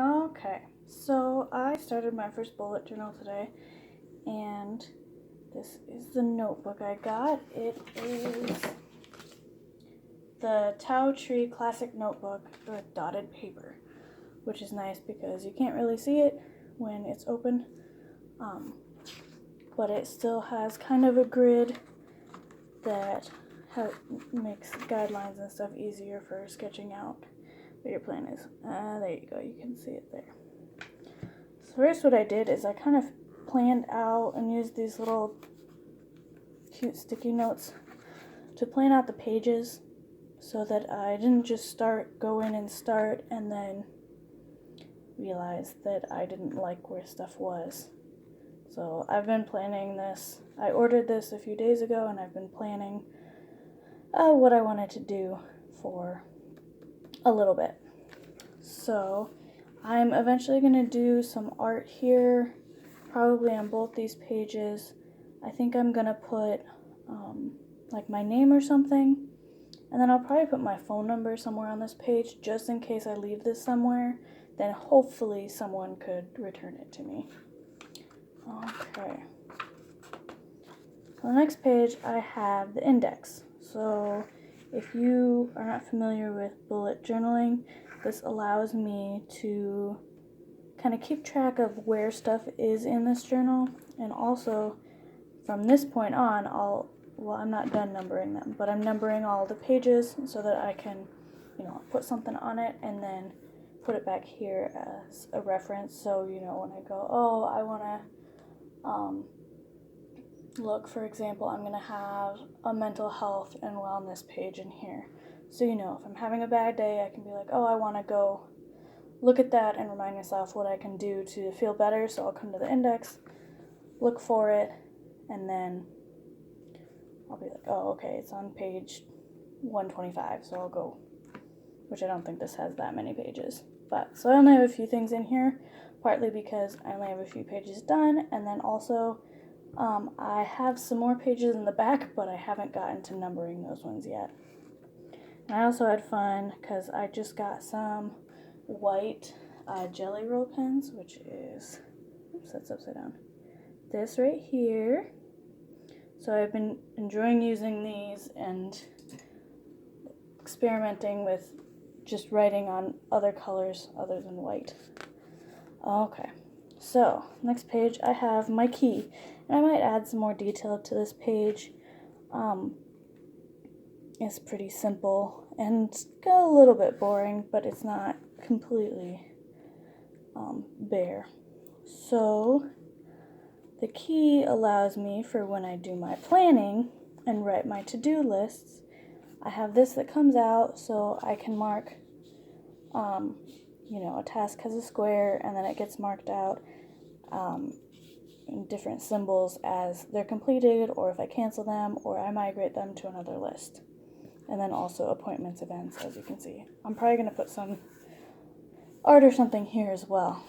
Okay, so I started my first bullet journal today, and this is the notebook I got. It is the Tao Tree Classic Notebook with dotted paper, which is nice because you can't really see it when it's open, but it still has kind of a grid that makes guidelines and stuff easier for sketching out what your plan is. There you go, you can see it there. So first what I did is I kind of planned out and used these little cute sticky notes to plan out the pages so that I didn't just go in and start and then realize that I didn't like where stuff was. So I've been planning this. I ordered this a few days ago and I've been planning what I wanted to do for a little bit. So I'm eventually going to do some art here, probably on both these pages. I think I'm going to put like my name or something, and then I'll probably put my phone number somewhere on this page just in case I leave this somewhere. Then hopefully someone could return it to me. Okay. On the next page I have the index. So if you are not familiar with bullet journaling, this allows me to kind of keep track of where stuff is in this journal, and also from this point on I'm not done numbering them, but I'm numbering all the pages so that I can, put something on it and then put it back here as a reference. So, when I go, I want to look, for example, I'm going to have a mental health and wellness page in here. So, if I'm having a bad day, I can be like, I want to go look at that and remind myself what I can do to feel better. So I'll come to the index, look for it, and then I'll be like, okay, it's on page 125, so I'll go, which I don't think this has that many pages. But, so I only have a few things in here, partly because I only have a few pages done, and then also I have some more pages in the back, but I haven't gotten to numbering those ones yet. And I also had fun because I just got some white jelly roll pens, which is, oops, that's upside down, this right here. So I've been enjoying using these and experimenting with just writing on other colors other than white. Okay, so next page I have my key, and I might add some more detail to this page. It's pretty simple and a little bit boring, but it's not completely bare. So the key allows me for when I do my planning and write my to-do lists. I have this that comes out so I can mark, a task has a square, and then it gets marked out in different symbols as they're completed, or if I cancel them, or I migrate them to another list. And then also appointments, events, as you can see. I'm probably going to put some art or something here as well.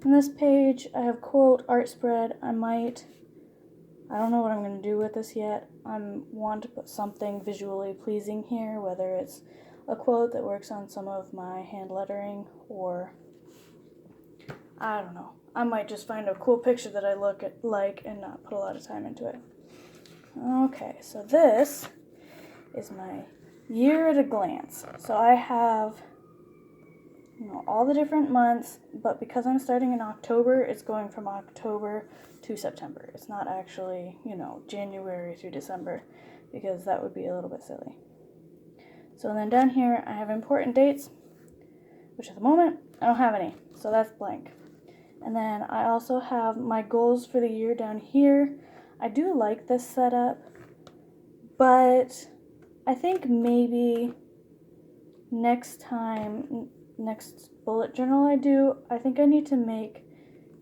On this page, I have quote, art spread. I don't know what I'm going to do with this yet. I want to put something visually pleasing here, whether it's a quote that works on some of my hand lettering, or I don't know. I might just find a cool picture that I like and not put a lot of time into it. Okay, so this is my year at a glance. So I have all the different months, but because I'm starting in October, it's going from October to September. It's not actually, January through December, because that would be a little bit silly. So then down here, I have important dates, which at the moment, I don't have any, so that's blank. And then I also have my goals for the year down here. I do like this setup, but I think maybe next bullet journal I do, I think I need to make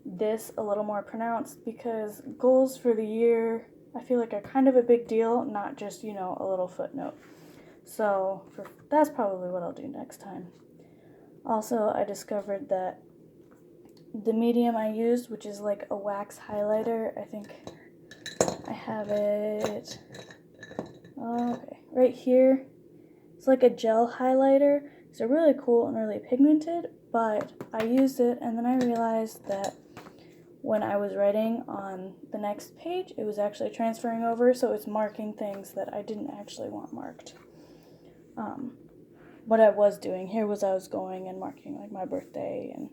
this a little more pronounced, because goals for the year I feel like are kind of a big deal, not just, a little footnote. So that's probably what I'll do next time. Also, I discovered that the medium I used, which is like a wax highlighter, I think I have it right here. It's like a gel highlighter These are really cool and really pigmented, but I used it and then I realized that when I was writing on the next page, it was actually transferring over, so it's marking things that I didn't actually want marked. What I was doing here was I was going and marking like my birthday and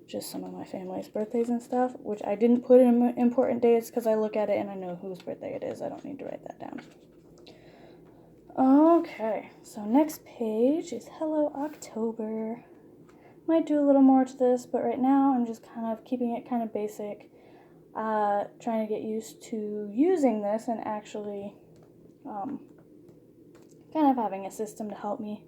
just some of my family's birthdays and stuff, which I didn't put in important dates because I look at it and I know whose birthday it is. I don't need to write that down. Okay, so next page is Hello October. Might do a little more to this, but right now I'm just kind of keeping it kind of basic, trying to get used to using this and actually kind of having a system to help me.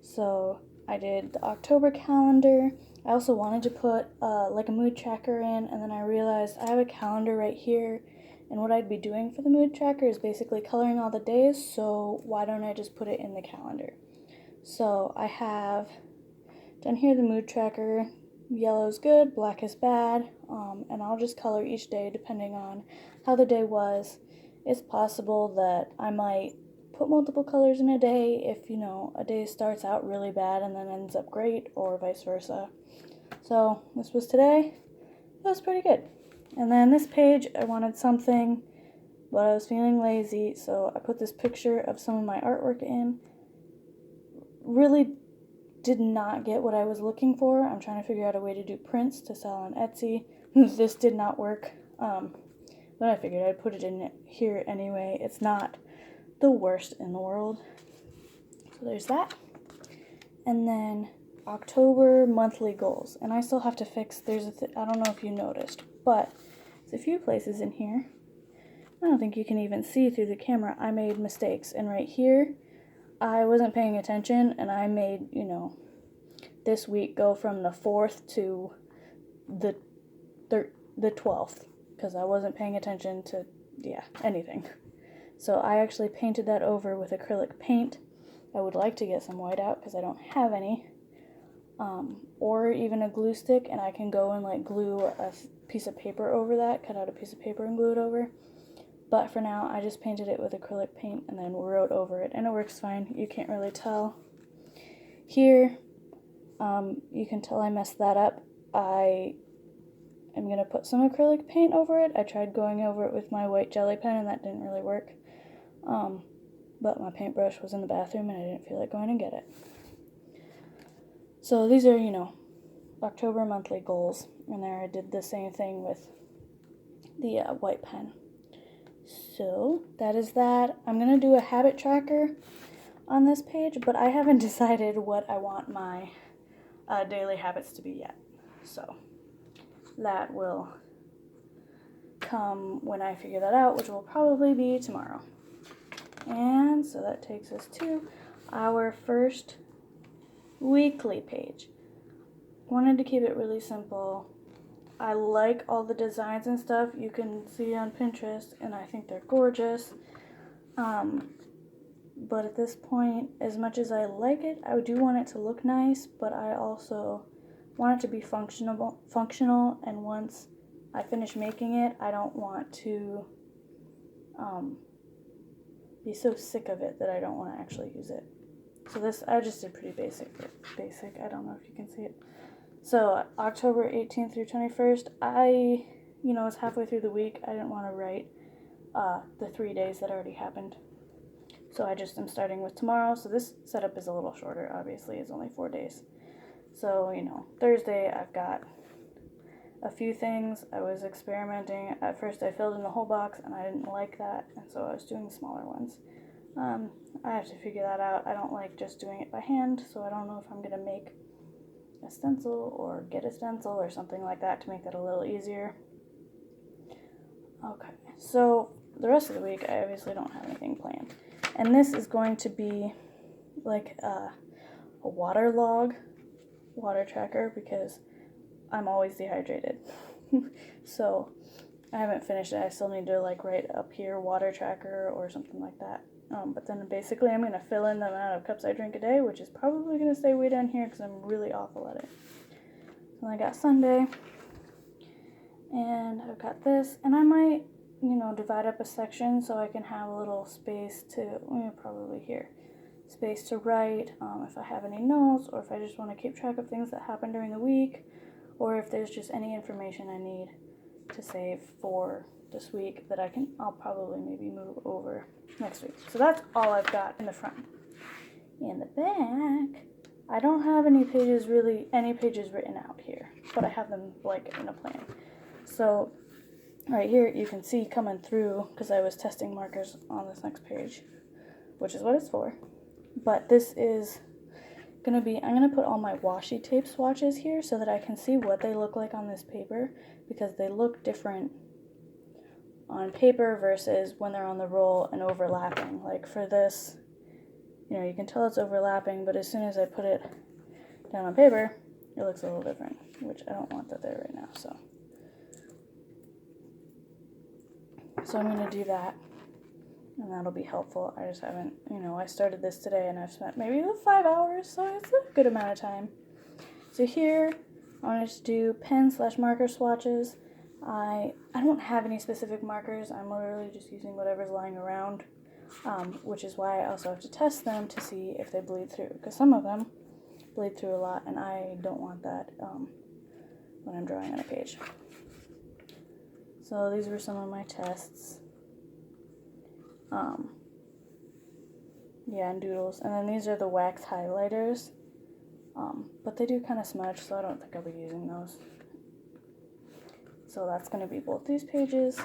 So I did the October calendar. I also wanted to put like a mood tracker in, and then I realized I have a calendar right here, and what I'd be doing for the mood tracker is basically coloring all the days, so why don't I just put it in the calendar? So I have down here the mood tracker. Yellow is good, black is bad, and I'll just color each day depending on how the day was. It's possible that I might put multiple colors in a day if, you know, a day starts out really bad and then ends up great, or vice versa. So this was today. It was pretty good. And then this page, I wanted something, but I was feeling lazy, so I put this picture of some of my artwork in. Really did not get what I was looking for. I'm trying to figure out a way to do prints to sell on Etsy. This did not work, but I figured I'd put it in here anyway. It's not the worst in the world. So there's that. And then October monthly goals. And I still have to fix, I don't know if you noticed, but there's a few places in here. I don't think you can even see through the camera. I made mistakes. And right here, I wasn't paying attention, and I made, you know, this week go from the 4th to the 12th, because I wasn't paying attention to, anything. So I actually painted that over with acrylic paint. I would like to get some white out because I don't have any. Or even a glue stick, and I can go and like glue a piece of paper over that, cut out a piece of paper and glue it over. But for now, I just painted it with acrylic paint and then wrote over it, and it works fine. You can't really tell. Here, you can tell I messed that up. I am going to put some acrylic paint over it. I tried going over it with my white jelly pen, and that didn't really work. But my paintbrush was in the bathroom, and I didn't feel like going to get it. So these are, you know, October monthly goals. And there I did the same thing with the white pen. So that is that. I'm going to do a habit tracker on this page, but I haven't decided what I want my daily habits to be yet. So that will come when I figure that out, which will probably be tomorrow. And so that takes us to our first weekly page. Wanted to keep it really simple. I like all the designs and stuff you can see on Pinterest, and I think they're gorgeous. But at this point, as much as I like it, I do want it to look nice, but I also want it to be functional, and once I finish making it, I don't want to be so sick of it that I don't want to actually use it. So this, I just did pretty basic. I don't know if you can see it. So October 18th through 21st, I was halfway through the week. I didn't want to write the 3 days that already happened. So I just am starting with tomorrow. So this setup is a little shorter, obviously. It's only 4 days. So, Thursday I've got a few things. I was experimenting. At first I filled in the whole box, and I didn't like that, and so I was doing smaller ones. I have to figure that out. I don't like just doing it by hand, so I don't know if I'm going to make a stencil or get a stencil or something like that to make that a little easier. Okay, so the rest of the week I obviously don't have anything planned. And this is going to be like a water tracker, because I'm always dehydrated. So I haven't finished it. I still need to write up here water tracker or something like that. But then basically I'm going to fill in the amount of cups I drink a day, which is probably going to stay way down here because I'm really awful at it. So I got Sunday, and I've got this, and I might, divide up a section so I can have a little space to, probably here, space to write if I have any notes, or if I just want to keep track of things that happen during the week, or if there's just any information I need to save for this week that I'll probably maybe move over next week. So that's all I've got in the front. In the back, I don't have any pages written out here, but I have them like in a plan. So right here you can see coming through, because I was testing markers on this next page, which is what it's for. But this is gonna be, I'm gonna put all my washi tape swatches here so that I can see what they look like on this paper, because they look different on paper versus when they're on the roll and overlapping. Like for this, you know, you can tell it's overlapping, but as soon as I put it down on paper, it looks a little different, which I don't want that there right now. So I'm going to do that, and that'll be helpful. I just haven't, you know, I started this today and I've spent maybe 5 hours, so it's a good amount of time. So here, I wanted to do pen/marker swatches. I don't have any specific markers. I'm literally just using whatever's lying around, which is why I also have to test them to see if they bleed through, because some of them bleed through a lot, and I don't want that when I'm drawing on a page. So these were some of my tests. Yeah, and doodles. And then these are the wax highlighters, but they do kind of smudge, so I don't think I'll be using those. So that's going to be both these pages.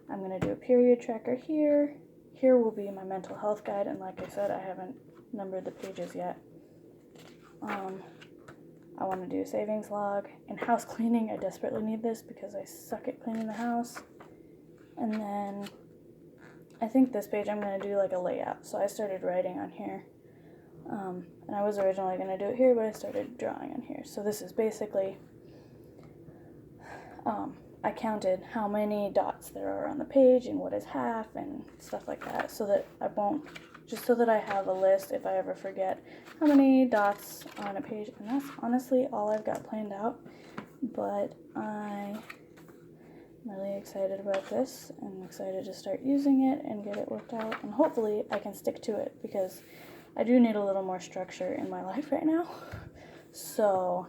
I'm going to do a period tracker here. Here will be my mental health guide, and like I said, I haven't numbered the pages yet. I want to do a savings log. And house cleaning, I desperately need this because I suck at cleaning the house. And then I think this page I'm going to do like a layout. So I started writing on here. And I was originally going to do it here, but I started drawing on here. So this is basically, I counted how many dots there are on the page and what is half and stuff like that, so that I won't, just so that I have a list if I ever forget how many dots on a page. And that's honestly all I've got planned out, but I'm really excited about this and excited to start using it and get it worked out, and hopefully I can stick to it, because I do need a little more structure in my life right now. So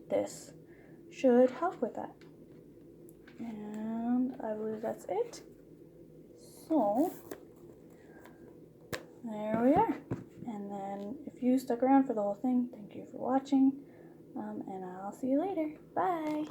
this should help with that. And I believe that's it. So there we are. And then if you stuck around for the whole thing, thank you for watching. And I'll see you later. Bye.